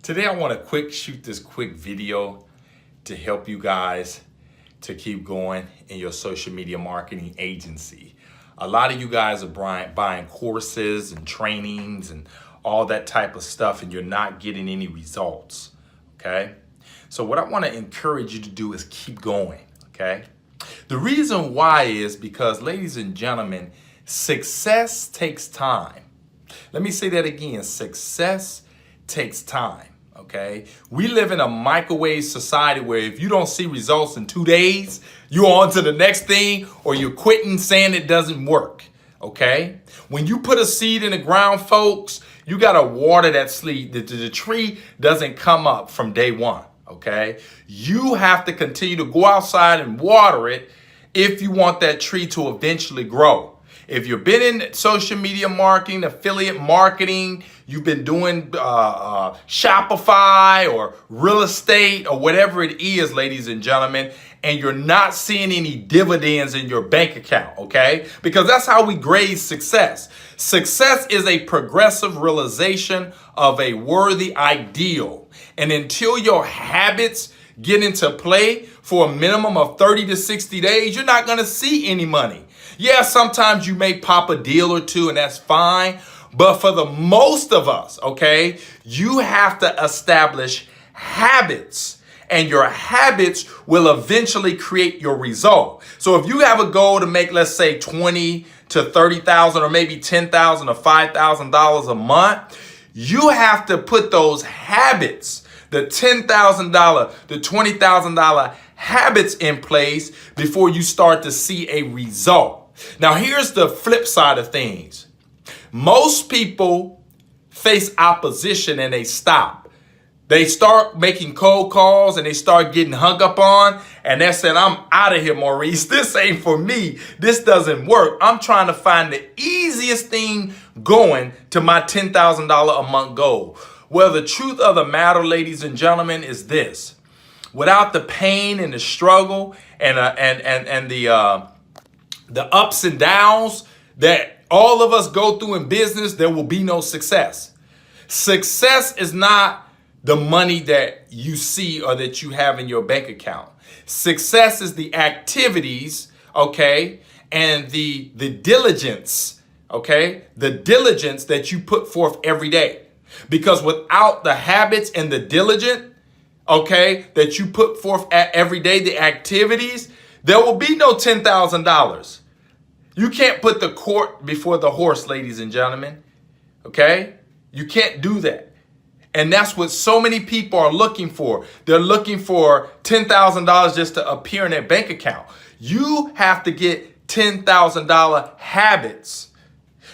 Today I want to shoot this quick video to help you guys to keep going in your social media marketing agency. A lot of you guys are buying courses and trainings and all that type of stuff, and you're not getting any results, okay? So what I want to encourage you to do is keep going, okay? The reason why is because, ladies and gentlemen, success takes time. Let me say that again. Success takes time, okay? We live in a microwave society where if you don't see results in 2 days, you're on to the next thing, or you're quitting saying it doesn't work, okay? When you put a seed in the ground, folks, you got to water that seed. The tree doesn't come up from day one, okay? You have to continue to go outside and water it if you want that tree to eventually grow. If you've been in social media marketing, affiliate marketing, you've been doing Shopify or real estate or whatever it is, ladies and gentlemen, and you're not seeing any dividends in your bank account, okay? Because that's how we grade success. Success is a progressive realization of a worthy ideal. And until your habits get into play for a minimum of 30 to 60 days, you're not going to see any money. Yeah, sometimes you may pop a deal or two, and that's fine. But for the most of us, okay, you have to establish habits, and your habits will eventually create your result. So if you have a goal to make, let's say, $20,000 to $30,000 or maybe $10,000 or $5,000 a month, you have to put those habits, the $10,000, the $20,000 habits in place before you start to see a result. Now, here's the flip side of things. Most people face opposition and they stop. They start making cold calls and they start getting hung up on, and they said, I'm out of here, Maurice. This ain't for me. This doesn't work. I'm trying to find the easiest thing going to my $10,000 a month goal. Well, the truth of the matter, ladies and gentlemen, is this. Without the pain and the struggle and the ups and downs that all of us go through in business, there will be no success. Success is not the money that you see or that you have in your bank account. Success is the activities, okay, and the diligence, okay, the diligence that you put forth every day. Because without the habits and the diligence, okay, that you put forth every day, the activities, there will be no $10,000. You can't put the cart before the horse, ladies and gentlemen, okay? You can't do that. And that's what so many people are looking for. They're looking for $10,000 just to appear in their bank account. You have to get $10,000 habits.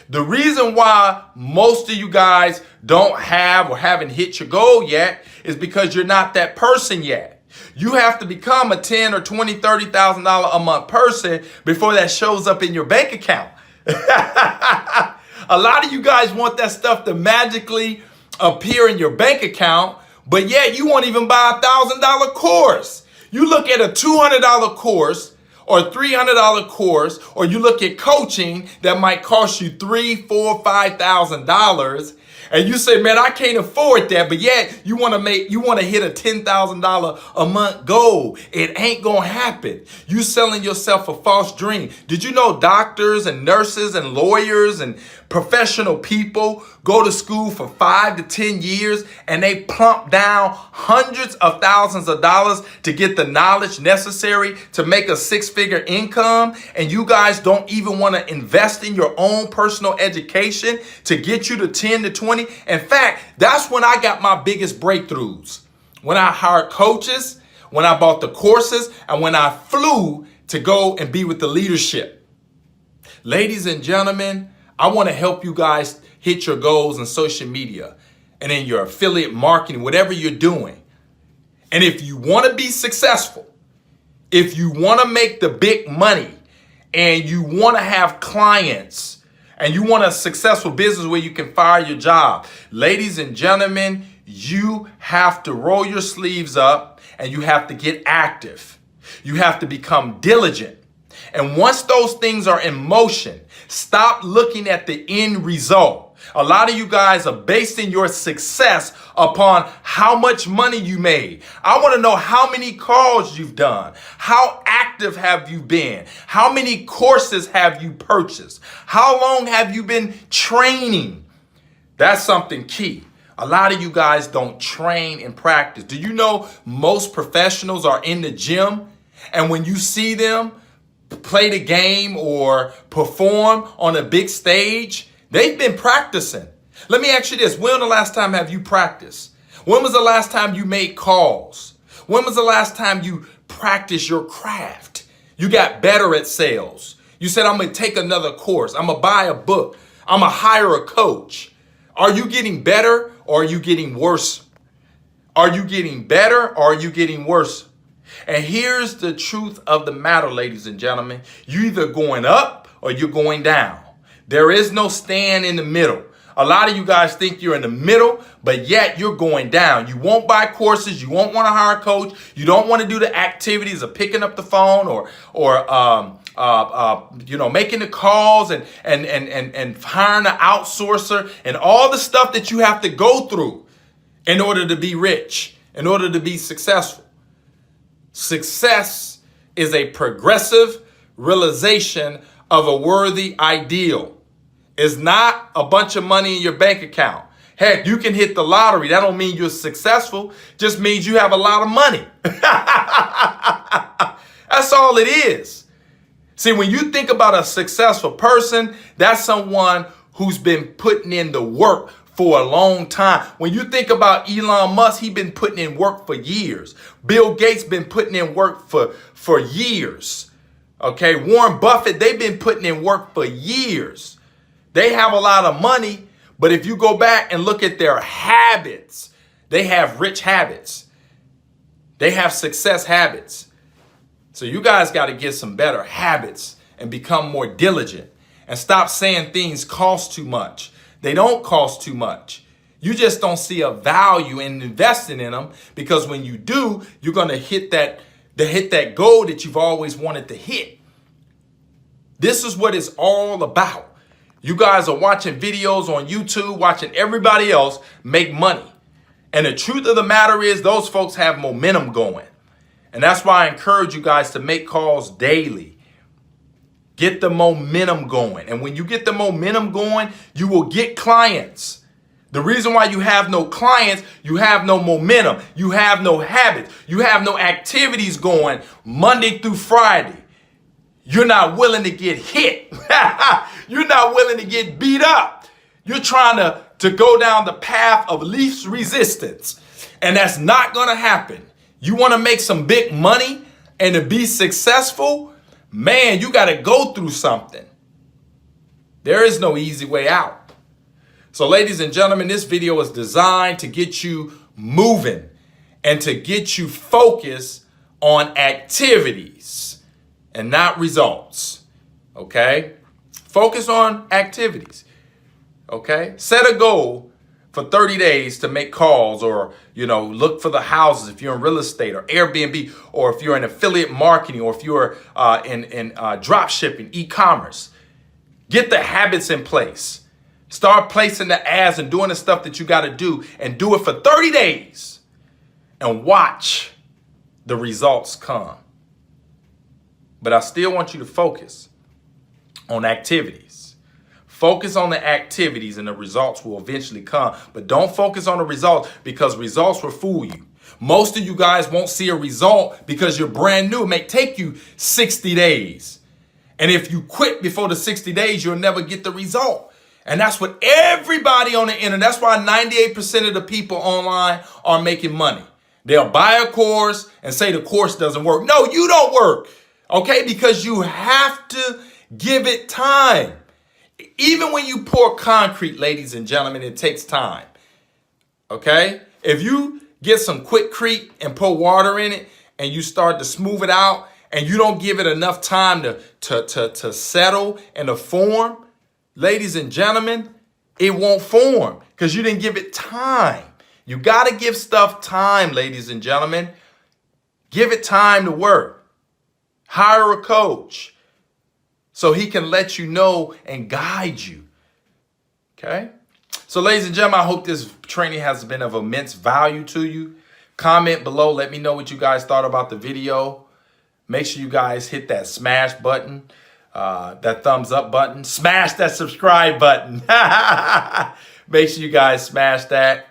The reason why most of you guys don't have or haven't hit your goal yet is because you're not that person yet. You have to become a $10,000 or $20,000, $30,000 a month person before that shows up in your bank account. A lot of you guys want that stuff to magically appear in your bank account, but yet you won't even buy a $1,000 course. You look at a $200 course or $300 course, or you look at coaching that might cost you $3,000, $4,000, $5,000, and you say, man, I can't afford that, but yet you want to hit a $10,000 a month goal. It ain't gonna happen. You selling yourself a false dream. Did you know doctors and nurses and lawyers and professional people go to school for 5 to 10 years and they plump down hundreds of thousands of dollars to get the knowledge necessary to make a six-figure income, and you guys don't even want to invest in your own personal education to get you to 10 to 20? In fact, that's when I got my biggest breakthroughs. When I hired coaches, when I bought the courses, and when I flew to go and be with the leadership. Ladies and gentlemen, I want to help you guys hit your goals in social media and in your affiliate marketing, whatever you're doing. And if you want to be successful, if you want to make the big money, and you want to have clients, and you want a successful business where you can fire your job, ladies and gentlemen, you have to roll your sleeves up and you have to get active. You have to become diligent. And once those things are in motion, stop looking at the end result. A lot of you guys are basing your success upon how much money you made. I want to know how many calls you've done. How active have you been? How many courses have you purchased? How long have you been training? That's something key. A lot of you guys don't train and practice. Do you know most professionals are in the gym, and when you see them play the game or perform on a big stage, they've been practicing. Let me ask you this. When was the last time have you practiced? When was the last time you made calls? When was the last time you practiced your craft? You got better at sales. You said, I'm going to take another course. I'm going to buy a book. I'm going to hire a coach. Are you getting better or are you getting worse? Are you getting better or are you getting worse? And here's the truth of the matter, ladies and gentlemen. You're either going up or you're going down. There is no stand in the middle. A lot of you guys think you're in the middle, but yet you're going down. You won't buy courses. You won't want to hire a coach. You don't want to do the activities of picking up the phone or making the calls and hiring an outsourcer and all the stuff that you have to go through in order to be rich, in order to be successful. Success is a progressive realization of a worthy ideal. It's not a bunch of money in your bank account. Heck, you can hit the lottery. That don't mean you're successful. Just means you have a lot of money. That's all it is. See, when you think about a successful person, that's someone who's been putting in the work for a long time. When you think about Elon Musk, he's been putting in work for years. Bill Gates been putting in work for years. Okay, Warren Buffett, they've been putting in work for years. They have a lot of money, but if you go back and look at their habits, they have rich habits. They have success habits. So you guys got to get some better habits and become more diligent and stop saying things cost too much. They don't cost too much. You just don't see a value in investing in them, because when you do, you're going to hit that goal that you've always wanted to hit. This is what it's all about. You guys are watching videos on YouTube, watching everybody else make money. And the truth of the matter is those folks have momentum going. And that's why I encourage you guys to make calls daily. Get the momentum going. And when you get the momentum going, you will get clients. The reason why you have no clients, you have no momentum, you have no habits, you have no activities going Monday through Friday. You're not willing to get hit. You're not willing to get beat up. You're trying to go down the path of least resistance. And that's not going to happen. You want to make some big money and to be successful, man, you got to go through something. There is no easy way out. So ladies and gentlemen, this video is designed to get you moving and to get you focused on activities and not results. Okay? Focus on activities. Okay? Set a goal for 30 days to make calls, or, look for the houses if you're in real estate or Airbnb, or if you're in affiliate marketing, or if you're in drop shipping, e-commerce. Get the habits in place. Start placing the ads and doing the stuff that you got to do, and do it for 30 days and watch the results come. But I still want you to focus on activities. Focus on the activities and the results will eventually come. But don't focus on the results, because results will fool you. Most of you guys won't see a result because you're brand new. It may take you 60 days. And if you quit before the 60 days, you'll never get the result. And that's what everybody on the internet, that's why 98% of the people online are making money. They'll buy a course and say the course doesn't work. No, you don't work. Okay? Because you have to give it time. Even when you pour concrete, ladies and gentlemen, it takes time. Okay? If you get some Quickcrete and pour water in it and you start to smooth it out and you don't give it enough time to settle and to form, ladies and gentlemen, it won't form because you didn't give it time. You got to give stuff time, ladies and gentlemen. Give it time to work. Hire a coach so he can let you know and guide you. Okay? So ladies and gentlemen, I hope this training has been of immense value to you. Comment below. Let me know what you guys thought about the video. Make sure you guys hit that smash button, that thumbs up button. Smash that subscribe button. Make sure you guys smash that.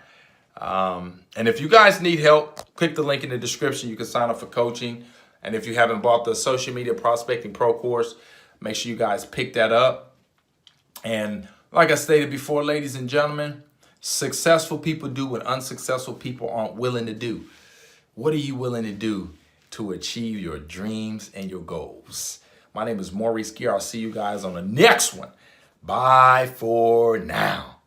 And if you guys need help, click the link in the description. You can sign up for coaching. And if you haven't bought the Social Media Prospecting Pro course, make sure you guys pick that up. And like I stated before, ladies and gentlemen, successful people do what unsuccessful people aren't willing to do. What are you willing to do to achieve your dreams and your goals? My name is Maurice. I'll see you guys on the next one. Bye for now.